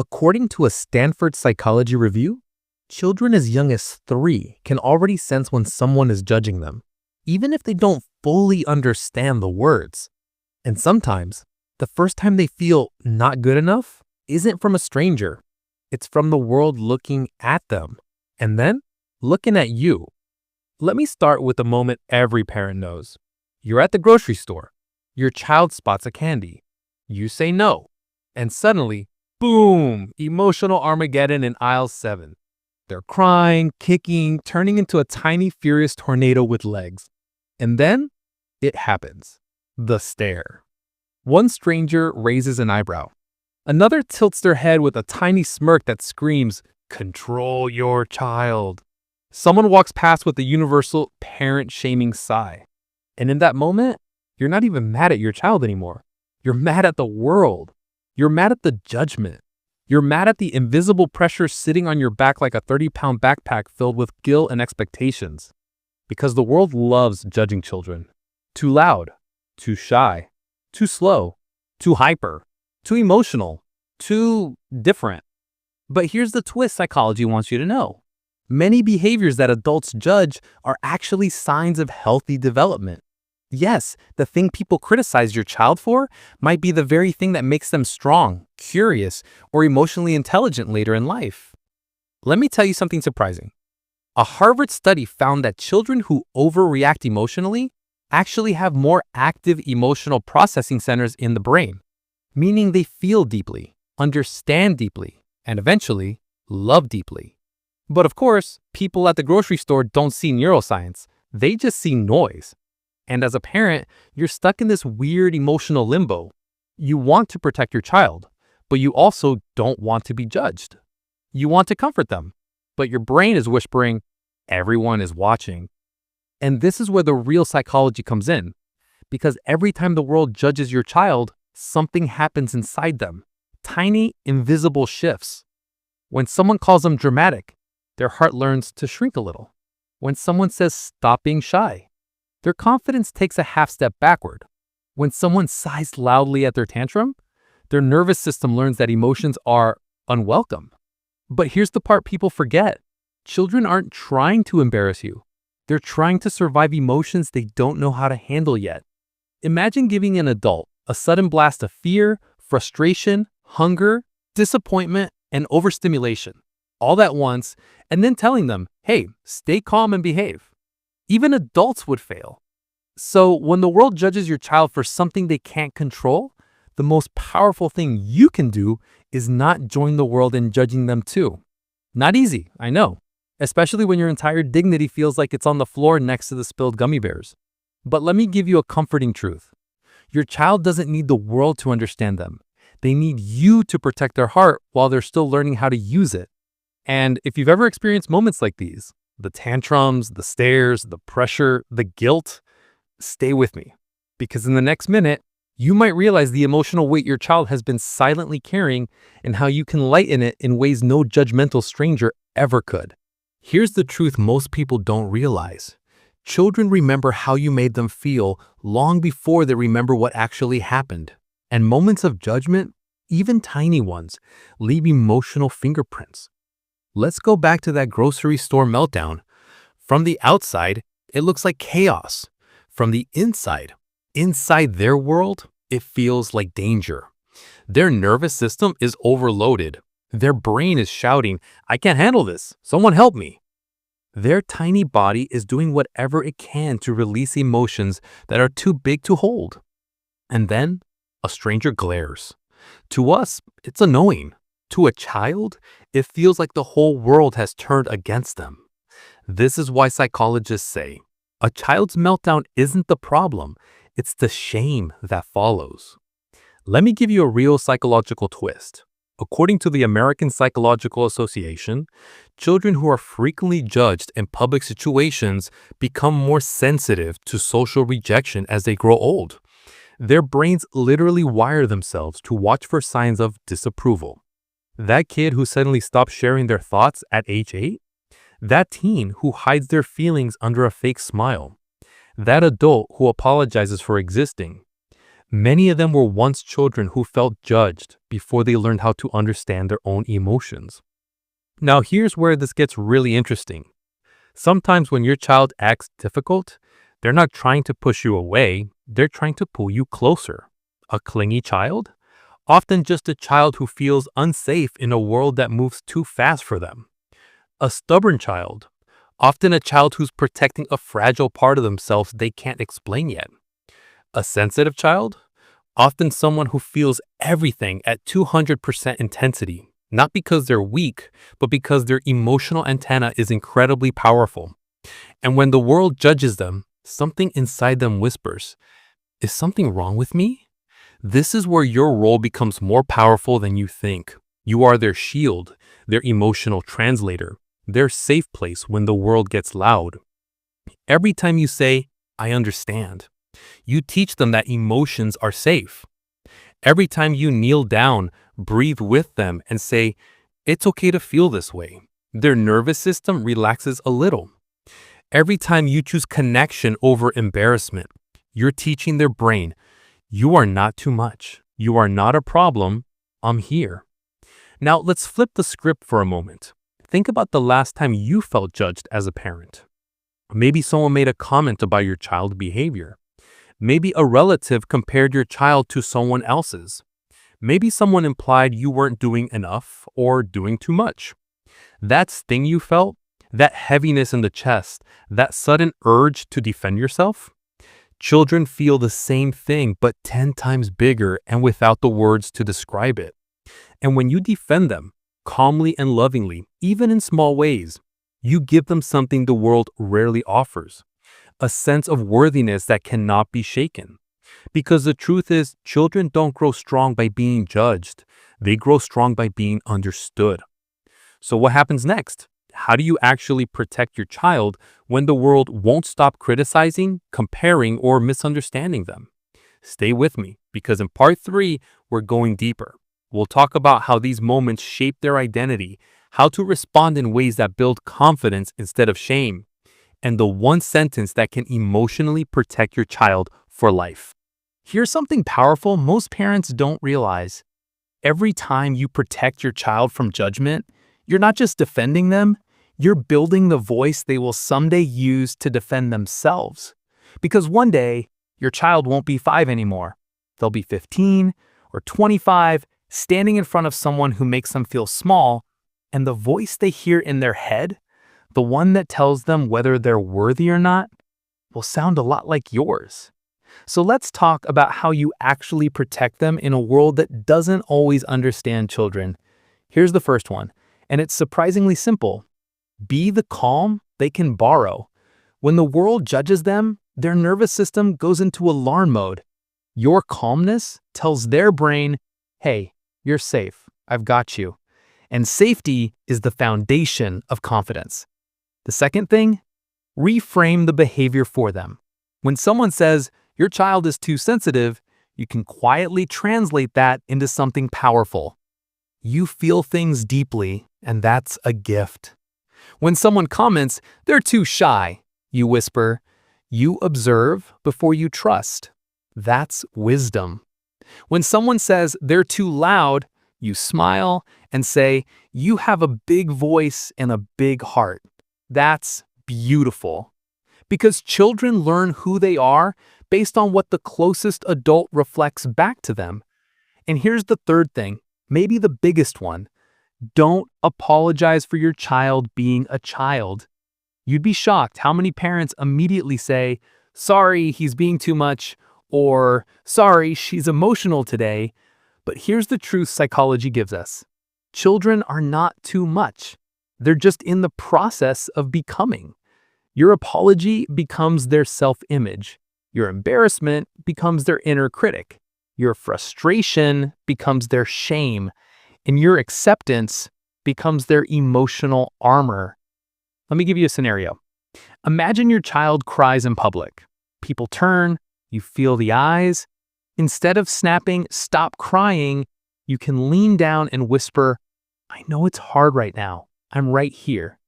According to a Stanford psychology review, children as young as 3 can already sense when someone is judging them, even if they don't fully understand the words. And sometimes, the first time they feel not good enough isn't from a stranger. It's from the world looking at them, and then looking at you. Let me start with a moment every parent knows. You're at the grocery store. Your child spots a candy. You say no. And suddenly, boom, emotional Armageddon in aisle 7. They're crying, kicking, turning into a tiny, furious tornado with legs. And then it happens. The stare. One stranger raises an eyebrow. Another tilts their head with a tiny smirk that screams, "Control your child." Someone walks past with a universal parent-shaming sigh. And in that moment, you're not even mad at your child anymore. You're mad at the world. You're mad at the judgment. You're mad at the invisible pressure sitting on your back like a 30-pound backpack filled with guilt and expectations. Because the world loves judging children. Too loud, too shy, too slow, too hyper, too emotional, too different. But here's the twist psychology wants you to know. Many behaviors that adults judge are actually signs of healthy development. Yes, the thing people criticize your child for might be the very thing that makes them strong, curious, or emotionally intelligent later in life. Let me tell you something surprising. A Harvard study found that children who overreact emotionally actually have more active emotional processing centers in the brain, meaning they feel deeply, understand deeply, and eventually love deeply. But of course, people at the grocery store don't see neuroscience. They just see noise. And as a parent, you're stuck in this weird emotional limbo. You want to protect your child, but you also don't want to be judged. You want to comfort them, but your brain is whispering, "Everyone is watching." And this is where the real psychology comes in, because every time the world judges your child, something happens inside them. Tiny, invisible shifts. When someone calls them dramatic, their heart learns to shrink a little. When someone says stop being shy, their confidence takes a half step backward. When someone sighs loudly at their tantrum, their nervous system learns that emotions are unwelcome. But here's the part people forget. Children aren't trying to embarrass you. They're trying to survive emotions they don't know how to handle yet. Imagine giving an adult a sudden blast of fear, frustration, hunger, disappointment, and overstimulation, all at once, and then telling them, "Hey, stay calm and behave." Even adults would fail. So when the world judges your child for something they can't control, the most powerful thing you can do is not join the world in judging them too. Not easy, I know, especially when your entire dignity feels like it's on the floor next to the spilled gummy bears. But let me give you a comforting truth. Your child doesn't need the world to understand them. They need you to protect their heart while they're still learning how to use it. And if you've ever experienced moments like these, the tantrums, the stares, the pressure, the guilt, stay with me. Because in the next minute, you might realize the emotional weight your child has been silently carrying and how you can lighten it in ways no judgmental stranger ever could. Here's the truth most people don't realize. Children remember how you made them feel long before they remember what actually happened. And moments of judgment, even tiny ones, leave emotional fingerprints. Let's go back to that grocery store meltdown. From the outside, it looks like chaos. From the inside their world, it feels like danger. Their nervous system is overloaded. Their brain is shouting, "I can't handle this. Someone help me." Their tiny body is doing whatever it can to release emotions that are too big to hold. And then a stranger glares. To us, it's annoying. To a child, it feels like the whole world has turned against them. This is why psychologists say, a child's meltdown isn't the problem, it's the shame that follows. Let me give you a real psychological twist. According to the American Psychological Association, children who are frequently judged in public situations become more sensitive to social rejection as they grow old. Their brains literally wire themselves to watch for signs of disapproval. That kid who suddenly stops sharing their thoughts at age 8? That teen who hides their feelings under a fake smile? That adult who apologizes for existing? Many of them were once children who felt judged before they learned how to understand their own emotions. Now, here's where this gets really interesting. Sometimes when your child acts difficult, they're not trying to push you away, they're trying to pull you closer. A clingy child? Often just a child who feels unsafe in a world that moves too fast for them. A stubborn child? Often a child who's protecting a fragile part of themselves they can't explain yet. A sensitive child? Often someone who feels everything at 200% intensity, not because they're weak, but because their emotional antenna is incredibly powerful. And when the world judges them, something inside them whispers, "Is something wrong with me?" This is where your role becomes more powerful than you think. You are their shield, their emotional translator, their safe place when the world gets loud. Every time you say, "I understand," you teach them that emotions are safe. Every time you kneel down, breathe with them, and say, "It's okay to feel this way," their nervous system relaxes a little. Every time you choose connection over embarrassment, you're teaching their brain, "You are not too much. You are not a problem. I'm here." Now, let's flip the script for a moment. Think about the last time you felt judged as a parent. Maybe someone made a comment about your child's behavior. Maybe a relative compared your child to someone else's. Maybe someone implied you weren't doing enough or doing too much. That sting you felt, that heaviness in the chest, that sudden urge to defend yourself, children feel the same thing but 10 times bigger and without the words to describe it. And when you defend them, calmly and lovingly, even in small ways, you give them something the world rarely offers, a sense of worthiness that cannot be shaken. Because the truth is, children don't grow strong by being judged. They grow strong by being understood. So what happens next? How do you actually protect your child when the world won't stop criticizing, comparing, or misunderstanding them? Stay with me, because in part 3, we're going deeper. We'll talk about how these moments shape their identity, how to respond in ways that build confidence instead of shame, and the one sentence that can emotionally protect your child for life. Here's something powerful most parents don't realize. Every time you protect your child from judgment, you're not just defending them, you're building the voice they will someday use to defend themselves. Because one day, your child won't be 5 anymore. They'll be 15 or 25, standing in front of someone who makes them feel small, and the voice they hear in their head, the one that tells them whether they're worthy or not, will sound a lot like yours. So let's talk about how you actually protect them in a world that doesn't always understand children. Here's the first one, and it's surprisingly simple. Be the calm they can borrow. When the world judges them, their nervous system goes into alarm mode. Your calmness tells their brain, "Hey, you're safe. I've got you." And safety is the foundation of confidence. The second thing, reframe the behavior for them. When someone says, "Your child is too sensitive," you can quietly translate that into something powerful. You feel things deeply, and that's a gift. When someone comments, "They're too shy," you whisper, "You observe before you trust." That's wisdom. When someone says they're too loud, you smile and say, "You have a big voice and a big heart." That's beautiful. Because children learn who they are based on what the closest adult reflects back to them. And here's the third thing, maybe the biggest one. Don't apologize for your child being a child. You'd be shocked how many parents immediately say, "Sorry, he's being too much," or "Sorry, she's emotional today." But here's the truth psychology gives us. Children are not too much. They're just in the process of becoming. Your apology becomes their self-image. Your embarrassment becomes their inner critic. Your frustration becomes their shame. And your acceptance becomes their emotional armor. Let me give you a scenario. Imagine your child cries in public. People turn, you feel the eyes. Instead of snapping, "Stop crying," you can lean down and whisper, "I know it's hard right now. I'm right here."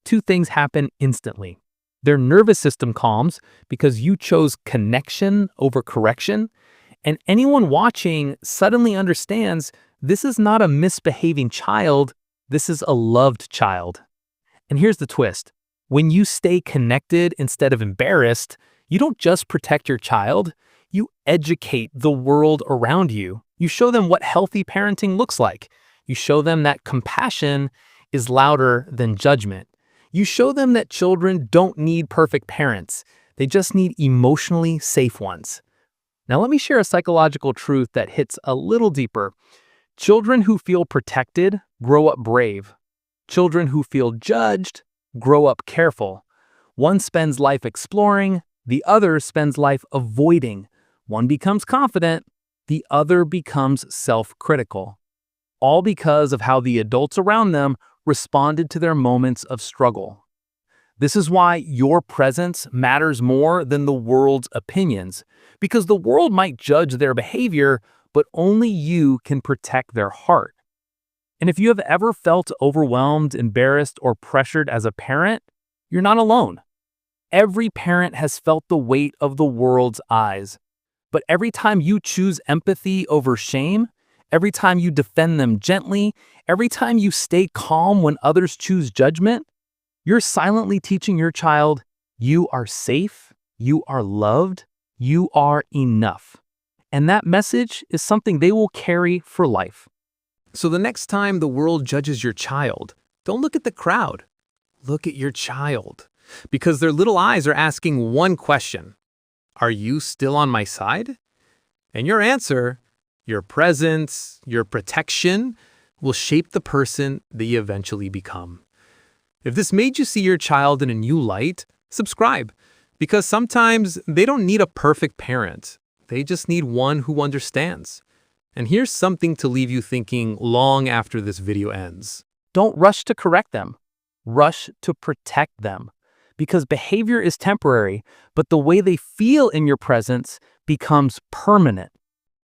Two things happen instantly. Their nervous system calms because you chose connection over correction, And anyone watching suddenly understands this is not a misbehaving child, this is a loved child. And here's the twist. When you stay connected instead of embarrassed, you don't just protect your child, you educate the world around you. You show them what healthy parenting looks like. You show them that compassion is louder than judgment. You show them that children don't need perfect parents. They just need emotionally safe ones. Now, let me share a psychological truth that hits a little deeper. Children who feel protected grow up brave. Children who feel judged grow up careful. One spends life exploring, the other spends life avoiding. One becomes confident, the other becomes self-critical. All because of how the adults around them responded to their moments of struggle. This is why your presence matters more than the world's opinions, because the world might judge their behavior, but only you can protect their heart. And if you have ever felt overwhelmed, embarrassed, or pressured as a parent, you're not alone. Every parent has felt the weight of the world's eyes. But every time you choose empathy over shame, every time you defend them gently, every time you stay calm when others choose judgment, you're silently teaching your child, you are safe, you are loved, you are enough. And that message is something they will carry for life. So the next time the world judges your child, don't look at the crowd. Look at your child. Because their little eyes are asking one question. Are you still on my side? And your answer, your presence, your protection, will shape the person that you eventually become. If this made you see your child in a new light, subscribe. Because sometimes they don't need a perfect parent. They just need one who understands. And here's something to leave you thinking long after this video ends. Don't rush to correct them. Rush to protect them. Because behavior is temporary, but the way they feel in your presence becomes permanent.